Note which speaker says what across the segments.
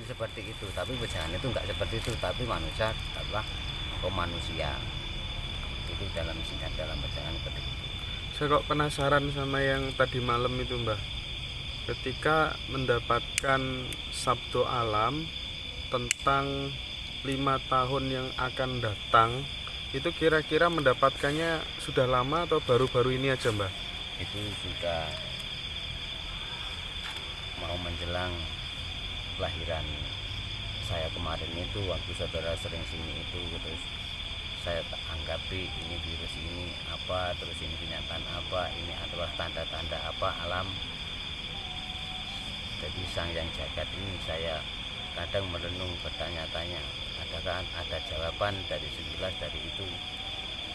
Speaker 1: seperti itu, tapi pejangan itu enggak seperti itu, tapi manusia adalah manusia itu dalam singkat dalam pejangan seperti itu.
Speaker 2: Saya kok penasaran sama yang tadi malam itu, Mbah. Ketika mendapatkan sabdo alam tentang 5 tahun yang akan datang, itu kira-kira mendapatkannya sudah lama atau baru-baru ini aja, Mbah?
Speaker 1: Itu sudah mau menjelang kelahiran saya kemarin itu, waktu saudara sering sini itu, terus saya anggapi ini virus ini apa, terus ini kenyataan apa, ini adalah tanda-tanda apa alam. Jadi sang yang jagat ini saya kadang merenung, bertanya-tanya, adakah ada jawaban dari sekilas dari itu.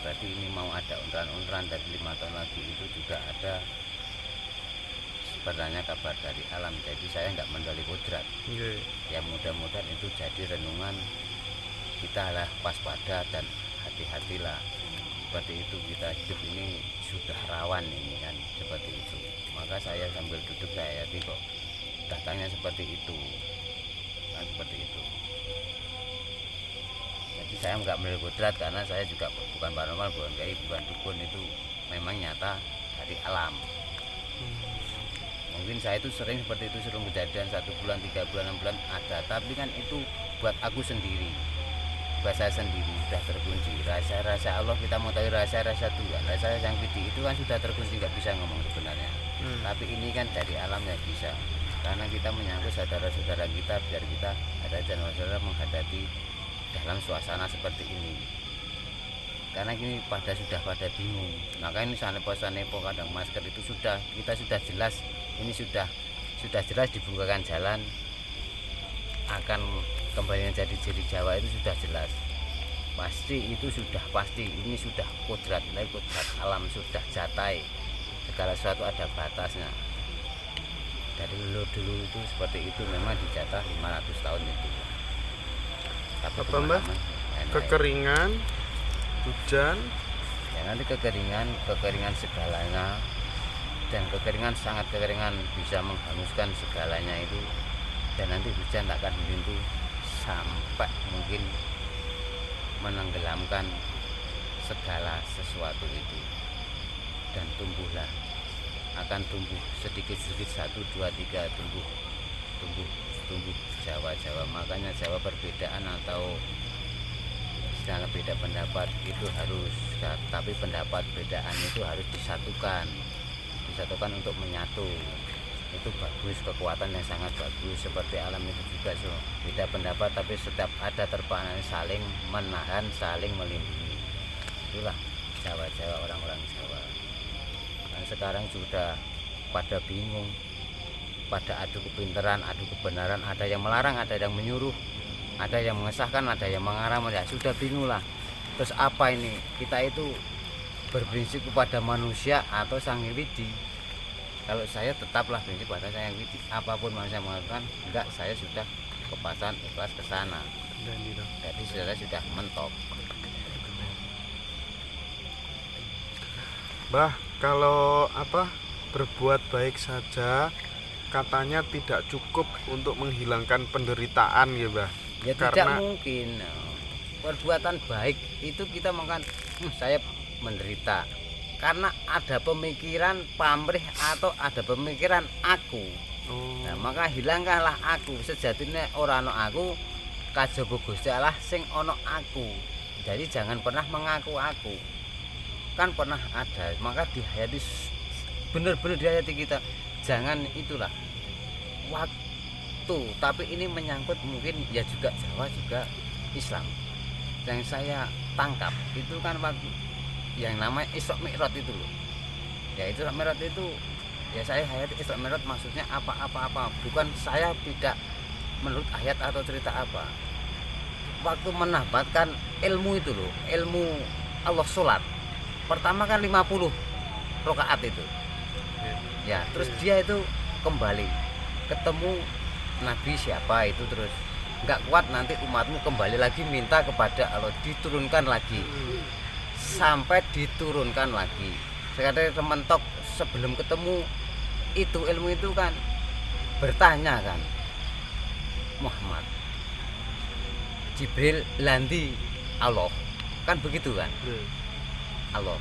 Speaker 1: Berarti ini mau ada untaran-untaran dari 5 tahun lagi itu juga ada sebenarnya kabar dari alam. Jadi saya nggak mendali kodrat. Ya mudah-mudahan itu jadi renungan kita lah, waspada dan hati-hatilah. Seperti itu, kita hidup ini sudah rawan ini kan, seperti itu. Maka saya sambil duduk saya hati kok datangnya seperti itu kan, seperti itu. Jadi saya nggak melihat kodrat karena saya juga bukan paranormal, bukan kiai, bukan dukun, itu memang nyata dari alam. Mungkin saya itu sering seperti itu, sering kejadian 1 bulan, 3 bulan, 6 bulan ada, tapi kan itu buat aku sendiri, bahasa sendiri, sudah terkunci. Rahasia Allah, kita mau tahu rahasia Tuhan, rahasia yang pidi itu kan sudah terkunci, nggak bisa ngomong sebenarnya. Tapi ini kan dari alamnya bisa, karena kita menyangkut saudara-saudara kita, biar kita ada dan saudara menghadapi dalam suasana seperti ini. Karena ini sudah pada bingung. Maka ini sanepo kadang masker itu kita sudah jelas, ini sudah jelas dibukakan jalan akan kembali menjadi ciri Jawa, itu sudah jelas. Pasti itu sudah pasti, ini sudah kodrat alam, sudah jatai. Segala sesuatu ada batasnya. Dari dulu itu seperti itu, memang dijatah 500 tahun itu. Tapi
Speaker 2: apa, Mbah? Kekeringan, hujan,
Speaker 1: ya nanti kekeringan segalanya, dan sangat kekeringan bisa menghanguskan segalanya itu, dan nanti hujan tak akan menyentuh sampai mungkin menenggelamkan segala sesuatu itu, dan akan tumbuh sedikit 1, 2, 3 tumbuh Jawa. Makanya Jawa perbedaan atau sedang beda pendapat itu harus, tapi pendapat bedaan itu harus disatukan untuk menyatu. Itu bagus, kekuatan yang sangat bagus. Seperti alam itu juga beda pendapat, tapi setiap ada terpahan saling menahan, saling melindungi. Itulah Jawa, orang-orang Jawa. Dan sekarang sudah pada bingung, pada adu kepintaran, adu kebenaran, ada yang melarang, ada yang menyuruh, ada yang mengesahkan, ada yang mengarang, ya sudah bingung lah. Terus apa ini? Kita itu berprinsip kepada manusia atau Sang Hyang Widi? Kalau saya tetaplah prinsip pada Sang Hyang Widi. Apapun manusia mengatakan, enggak, saya sudah kepasan ikhlas ke sana. Jadi saya sudah mentok.
Speaker 2: Mbah, kalau berbuat baik saja katanya tidak cukup untuk menghilangkan penderitaan ya, Mbah.
Speaker 1: Ya tidak mungkin. Perbuatan baik itu kita makan saya menderita karena ada pemikiran pamrih atau ada pemikiran aku. Nah, maka hilangkanlah aku. Sejatinya ora ono aku, kajaba Gusti Allah sing ono aku. Jadi jangan pernah mengaku aku. Kan pernah ada, maka dihayati, benar-benar dihayati kita. Jangan itulah waktu, tapi ini menyangkut mungkin ya juga Jawa juga Islam. Yang saya tangkap itu kan waktu yang namanya Isra Mi'raj itu loh. Ya Isra Mi'raj itu ya saya hayati Isra Mi'raj maksudnya apa. Bukan saya tidak menurut ayat atau cerita apa. Waktu menabatkan ilmu itu loh, ilmu Allah sholat. Pertama kan 50 rakaat itu. Ya, terus dia itu kembali ketemu Nabi siapa itu, terus nggak kuat nanti umatmu kembali lagi minta kepada Allah, diturunkan lagi sampai diturunkan lagi. Sekarang mentok sebelum ketemu itu ilmu itu kan bertanya kan, Muhammad. Jibril landi Allah. Kan begitu kan? Allah.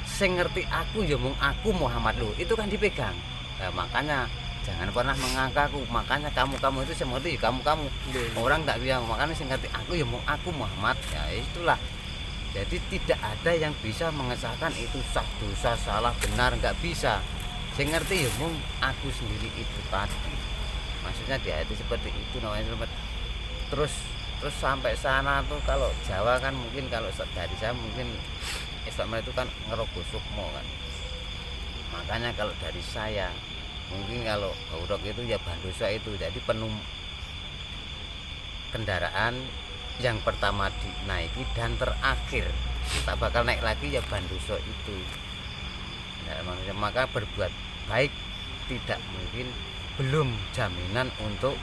Speaker 1: Sing ngerti aku ya mung aku Muhammad lho. Itu kan dipegang. Nah, makanya jangan pernah mengangkaku. Makanya kamu itu saya ngerti kamu. Orang enggak bisa, makanya sing ngerti aku ya mung aku Muhammad. Ya itulah. Jadi tidak ada yang bisa mengesahkan itu sah dosa salah benar, enggak bisa. Sing ngerti ya mung aku sendiri itu tadi. Maksudnya di hati seperti itu namanya. Terus sampai sana tuh kalau Jawa kan mungkin kalau dari saya mungkin Islam itu kan ngerogoh sukmo kan. Makanya kalau dari saya mungkin kalau Gaurok itu ya Bandoso itu jadi kendaraan yang pertama dinaiki dan terakhir kita bakal naik lagi ya Bandoso itu. Maka berbuat baik tidak mungkin, belum jaminan untuk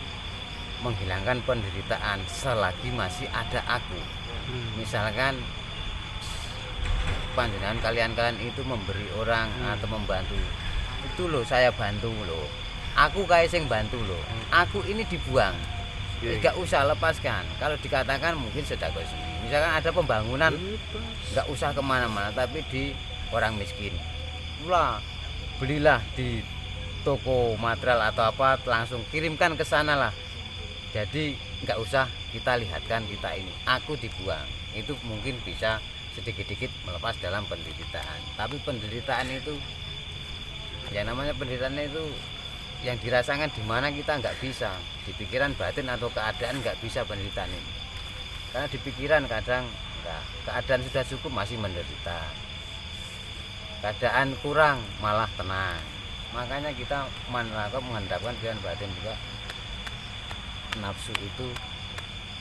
Speaker 1: menghilangkan penderitaan selagi masih ada aku. Misalkan panjenengan kalian itu memberi orang atau membantu, itu loh saya bantu loh, aku kayak sing bantu loh, aku ini dibuang, nggak usah lepaskan. Kalau dikatakan mungkin sedekah sendiri, misalkan ada pembangunan nggak usah kemana-mana tapi di orang miskin pula belilah di toko material atau apa, langsung kirimkan ke sana lah. Jadi nggak usah kita lihatkan kita ini aku dibuang, itu mungkin bisa sedikit-sedikit melepas dalam penderitaan. Tapi penderitaan itu yang namanya penderitaan itu yang dirasakan di mana kita nggak bisa, di pikiran batin atau keadaan nggak bisa penderitaan ini. Karena di pikiran kadang enggak, keadaan sudah cukup masih menderita, keadaan kurang malah tenang. Makanya kita menghendapkan pikiran batin juga nafsu itu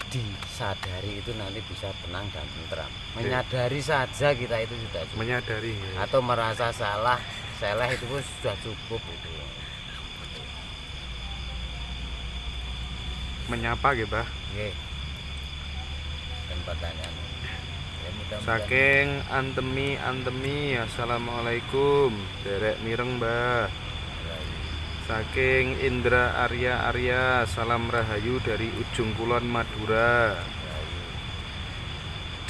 Speaker 1: disadari, itu nanti bisa tenang dan tentram. Menyadari saja kita itu sudah cukup.
Speaker 2: Menyadari ya.
Speaker 1: Atau merasa salah itu pun sudah cukup itu.
Speaker 2: Menyapa gitu, Bah.
Speaker 1: Nggih. Dan pertanyaan. Ya, mudah-mudahan.
Speaker 2: Saking antemi, assalamualaikum. Derek mireng, Mbah. Saking Indra Arya, salam rahayu dari ujung kulon Madura.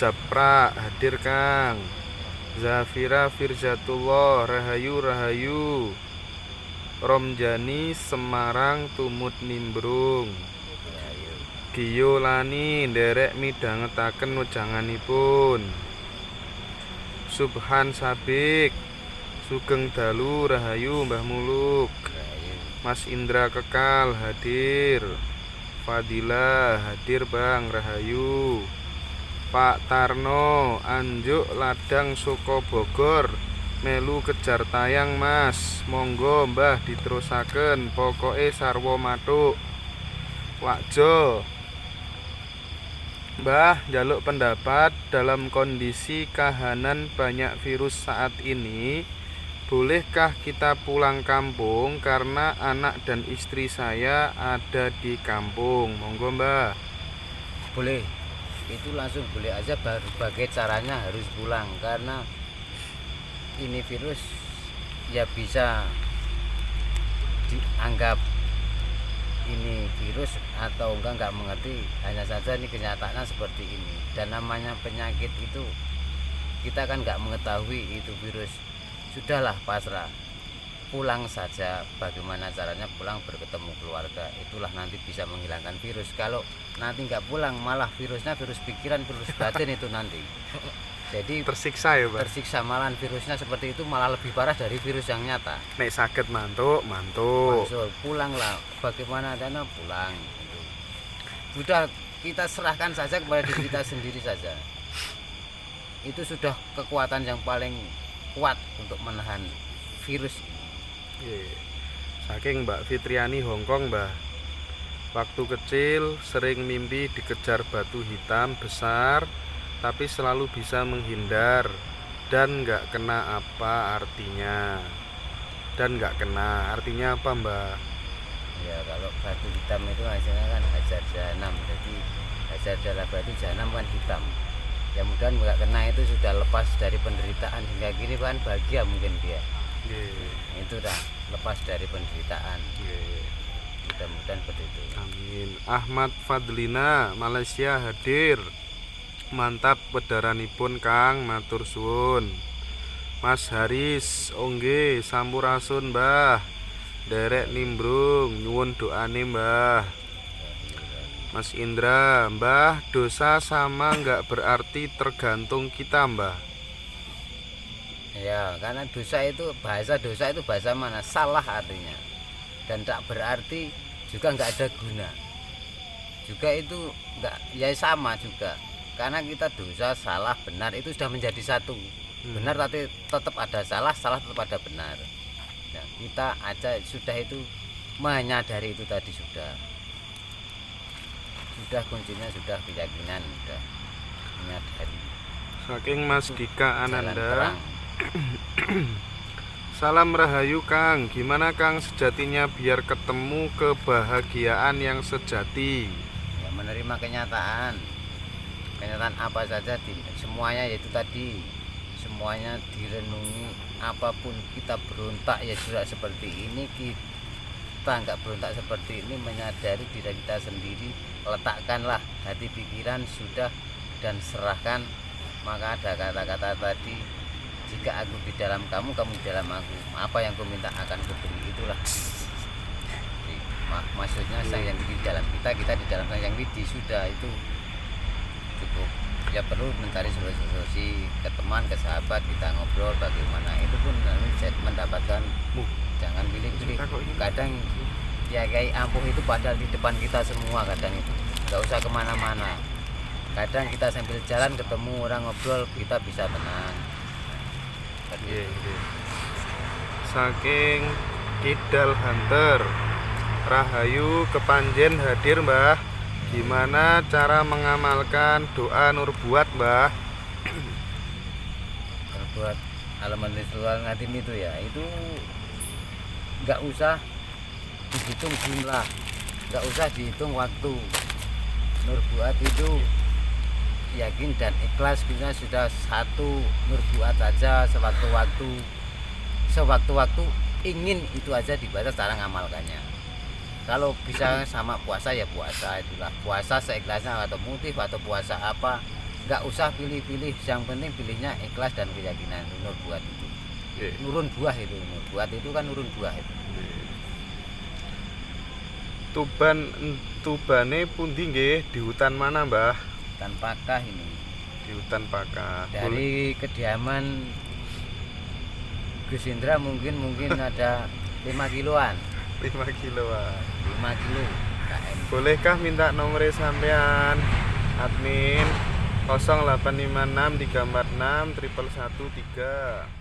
Speaker 2: Japra hadir Kang. Zafira Firzatullah, rahayu. Romjani Semarang tumut nimbrung. Giyolani nderek midhangetaken wejanganipun. Subhan Sabik, sugeng dalu rahayu Mbah Muluk. Mas Indra Kekal hadir. Fadila hadir Bang rahayu. Pak Tarno Anjuk Ladang Soko Bogor melu kejar tayang Mas, monggo Mbah diterusaken, pokoke sarwa matuk. Wakjo Mbah njaluk pendapat, dalam kondisi kahanan banyak virus saat ini, bolehkah kita pulang kampung karena anak dan istri saya ada di kampung? Monggo Mbah.
Speaker 1: Boleh, itu langsung boleh aja. Berbagai caranya harus pulang karena ini virus ya bisa dianggap ini virus atau enggak mengerti, hanya saja ini kenyataannya seperti ini. Dan namanya penyakit itu kita kan enggak mengetahui itu virus. Sudahlah, pasrah, pulang saja. Bagaimana caranya pulang, berketemu keluarga, itulah nanti bisa menghilangkan virus. Kalau nanti enggak pulang malah virusnya virus pikiran, virus batin itu nanti jadi
Speaker 2: Tersiksa ya Mbah.
Speaker 1: tersiksa, malahan virusnya seperti itu malah lebih parah dari virus yang nyata.
Speaker 2: Nek sakit mantuk.
Speaker 1: Maksud pulanglah, bagaimana dana pulang gitu. Sudah kita serahkan saja kepada diri kita sendiri saja. Itu sudah kekuatan yang paling kuat untuk menahan virus ini.
Speaker 2: Saking Mbak Fitriani Hongkong Mbah, waktu kecil sering mimpi dikejar batu hitam besar, tapi selalu bisa menghindar dan nggak kena. Apa artinya? Dan nggak kena artinya apa Mbak?
Speaker 1: Ya kalau batu hitam itu hasilnya kan hajar jahanam. Jadi hajar adalah batu jahanam kan hitam. Ya mudah-mudahan nggak kena, itu sudah lepas dari penderitaan hingga kini kan bahagia mungkin dia. Itu dah lepas dari penderitaan. mudah-mudahan seperti itu.
Speaker 2: Amin. Ahmad Fadlina Malaysia hadir. Mantap pedaranipun Kang, matur suwun. Mas Haris Ongge sampurasun Mbah. Derek nimbrung nyuwun doane Mbah. Mas Indra, Mbah, dosa sama nggak berarti tergantung kita Mbah.
Speaker 1: Ya, karena dosa itu bahasa mana? Salah artinya. Dan tak berarti juga nggak ada guna. Juga itu nggak, ya sama juga. Karena kita dosa, salah, benar itu sudah menjadi satu. Benar tapi tetap ada salah, salah tetap ada benar. Nah, kita aja sudah itu menyadari itu tadi sudah kuncinya sudah keyakinan, sudah menyadari.
Speaker 2: Saking Mas Dika
Speaker 1: Jalan
Speaker 2: Ananda.
Speaker 1: terang.
Speaker 2: Salam rahayu Kang, gimana Kang sejatinya biar ketemu kebahagiaan yang sejati?
Speaker 1: Ya, menerima kenyataan apa saja semuanya yaitu tadi, semuanya direnungi. Apapun kita berontak ya sudah seperti ini, kita nggak berontak seperti ini, menyadari diri kita sendiri, letakkanlah hati pikiran sudah dan serahkan. Maka ada kata-kata tadi, jika aku di dalam kamu, kamu di dalam aku, apa yang kau minta akan kuberi, itulah. Jadi, maksudnya sang yang di dalam kita, kita di dalam sang yang di, sudah itu cukup. Ya perlu mencari solusi ke teman, ke sahabat, kita ngobrol bagaimana, itu pun mendapatkan. Jangan pilih-pilih. Kadang ya kayak ampuh itu padahal di depan kita semua, kadang itu nggak usah kemana-mana. Kadang kita sambil jalan ketemu orang ngobrol, kita bisa tenang.
Speaker 2: Saking Kidal Hunter, rahayu kepanjen hadir Mbah. Gimana cara mengamalkan doa Nurbuat Mbah?
Speaker 1: Buat Alhamdulillah ngatim itu ya, itu nggak usah dihitung jumlah, nggak usah dihitung waktu. Nurbuat itu yakin dan ikhlas, kita sudah satu Nurbuat saja sewaktu-waktu ingin itu aja dibaca, cara ngamalkannya. Kalau bisa sama puasa ya puasa, itulah puasa seikhlasnya, atau motif atau puasa apa, nggak usah pilih-pilih, yang penting pilihnya ikhlas dan keyakinan. Nurbuat itu nurun buah, itu Nurbuat itu kan nurun buah itu.
Speaker 2: Tubane pundi nggih, di hutan mana Mbah?
Speaker 1: Hutan Pakah ini,
Speaker 2: Di hutan Pakah.
Speaker 1: dari kediaman Gus Indra mungkin ada 5 kiloan.
Speaker 2: 5 kiloan.
Speaker 1: 5 kilo KM.
Speaker 2: Bolehkah minta nomor sampean? Admin 0856 346 113.